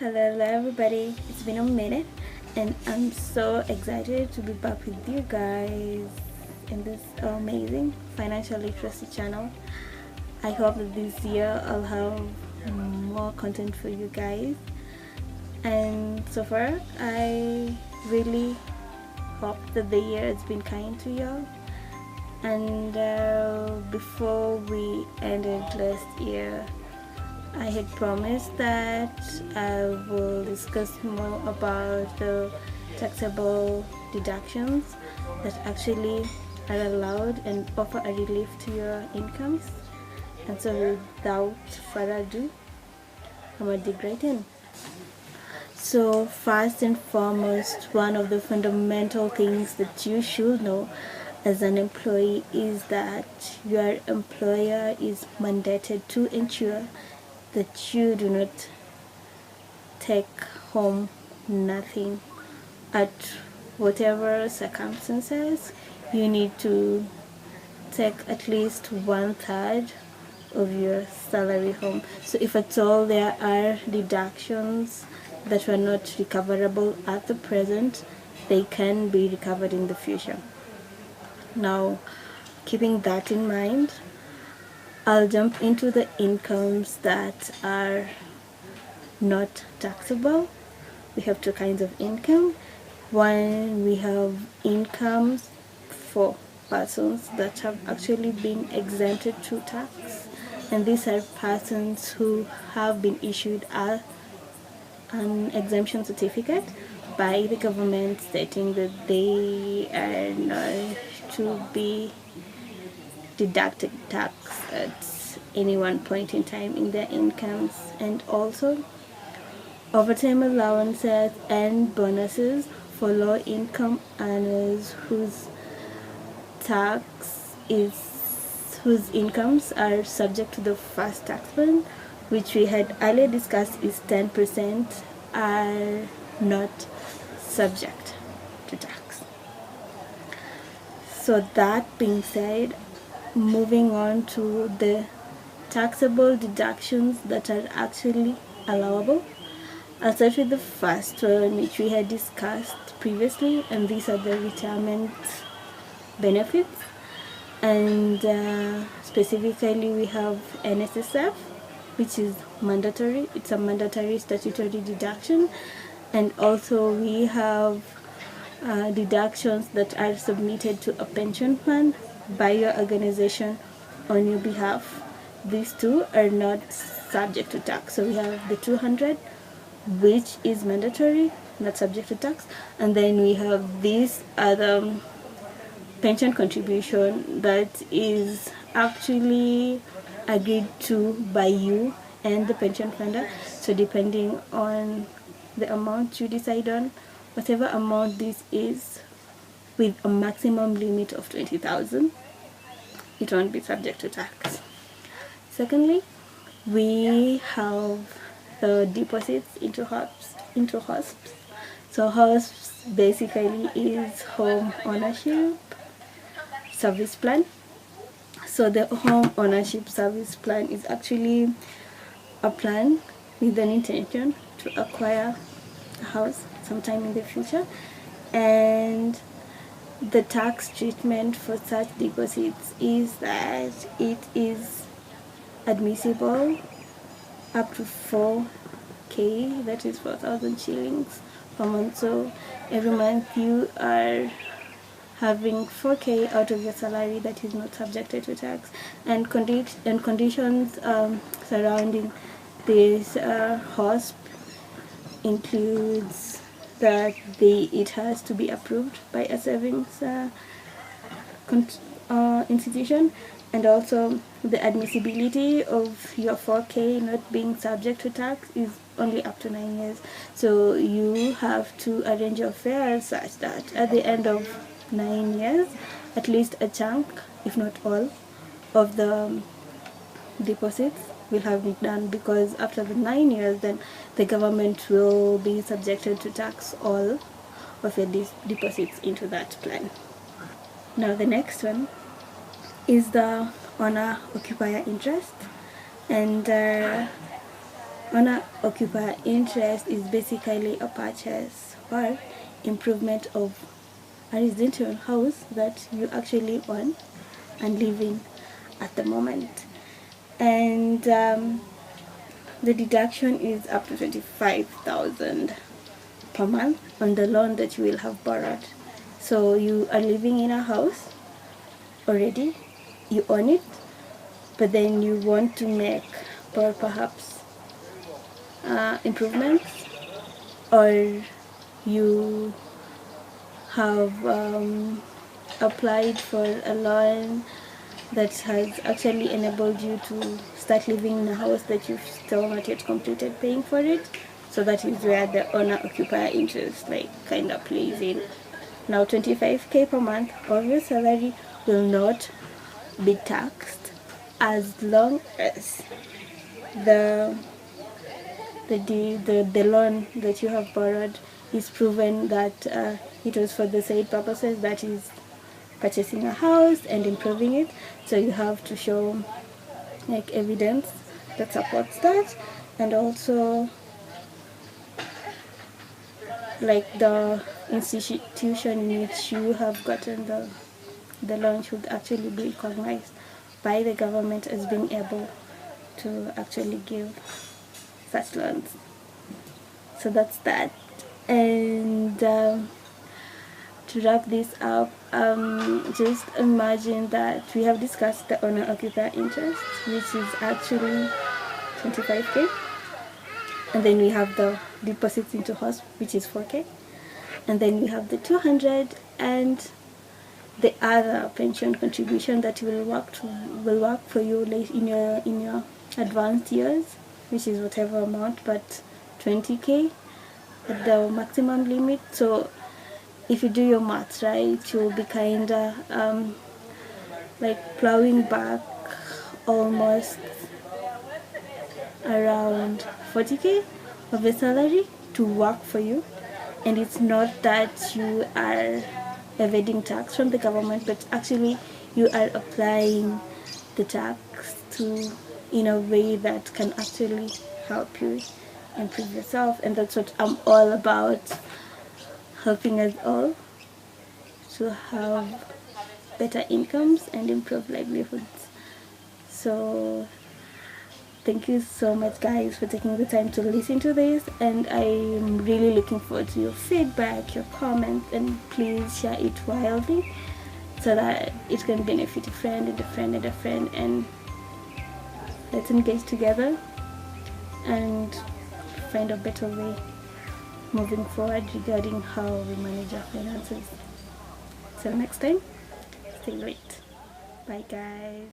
Hello everybody, it's been a minute and I'm so excited to be back with you guys in this amazing financial literacy channel. I hope that this year I'll have more content for you guys, and so far I really hope that the year has been kind to you. And before we ended last year, I had promised that I will discuss more about the taxable deductions that actually are allowed and offer a relief to your incomes. And so without further ado, I'm going to dig right in. So first and foremost, one of the fundamental things that you should know as an employee is that your employer is mandated to ensure that you do not take home nothing. At whatever circumstances, you need to take at least 1/3 of your salary home. So if at all there are deductions that were not recoverable at the present, they can be recovered in the future. Now, keeping that in mind, I'll jump into the incomes that are not taxable. We have two kinds of income. One, we have incomes for persons that have actually been exempted to tax, and these are persons who have been issued an exemption certificate by the government stating that they are not to be deducted tax at any one point in time in their incomes. And also overtime allowances and bonuses for low income earners whose incomes are subject to the first tax band, which we had earlier discussed is 10%, are not subject to tax. So that being said, moving on to the taxable deductions that are actually allowable. I'll start with the first one, which we had discussed previously, and these are the retirement benefits. And specifically, we have NSSF, which is mandatory. It's a mandatory statutory deduction. And also we have deductions that are submitted to a pension fund by your organization on your behalf. These two are not subject to tax. So we have the 200, which is mandatory, not subject to tax, and then we have this other pension contribution that is actually agreed to by you and the pension funder. So depending on the amount you decide on, whatever amount this is, with a maximum limit of 20,000, it won't be subject to tax. Secondly, we have the deposits into HOSPs. So HOSPs basically is home ownership service plan. So the home ownership service plan is actually a plan with an intention to acquire a house sometime in the future, and the tax treatment for such deposits is that it is admissible up to 4k, that is 4,000 shillings per month. So every month you are having 4k out of your salary that is not subjected to tax. And conditions surrounding this HOSP includes that it has to be approved by a savings institution, and also the admissibility of your 4k not being subject to tax is only up to 9 years. So you have to arrange your affairs such that at the end of 9 years, at least a chunk, if not all, of the deposits will have been done, because after the 9 years, then the government will be subjected to tax all of your deposits into that plan. Now the next one is the owner occupier interest, and Owner occupier interest is basically a purchase or improvement of a residential house that you actually own and live in at the moment. And the deduction is up to 25,000 per month on the loan that you will have borrowed. So you are living in a house already, you own it, but then you want to make perhaps improvements, or you have applied for a loan that has actually enabled you to start living in a house that you've still not yet completed paying for it. So that is where the owner occupier interest kind of plays in. Now 25k per month of your salary will not be taxed as long as the loan that you have borrowed is proven that it was for the said purposes, that is purchasing a house and improving it. So you have to show evidence that supports that, and also the institution in which you have gotten the loan should actually be recognized by the government as being able to actually give such loans. So that's that. And to wrap this up, just imagine that we have discussed the owner occupier interest, which is actually 25k, and then we have the deposits into house, which is 4k, and then we have the 200 and the other pension contribution that will work for you in your advanced years, which is whatever amount, but 20k at the maximum limit. So if you do your maths right, you'll be kinda plowing back almost around 40k of your salary to work for you. And it's not that you are evading tax from the government, but actually you are applying the tax in a way that can actually help you improve yourself. And that's what I'm all about, helping us all to have better incomes and improve livelihoods. So thank you so much, guys, for taking the time to listen to this, and I'm really looking forward to your feedback, your comments, and please share it wildly so that it can benefit a friend and a friend and a friend, and let's engage together and find a better way moving forward regarding how we manage our finances. Till next time, stay great. Bye, guys.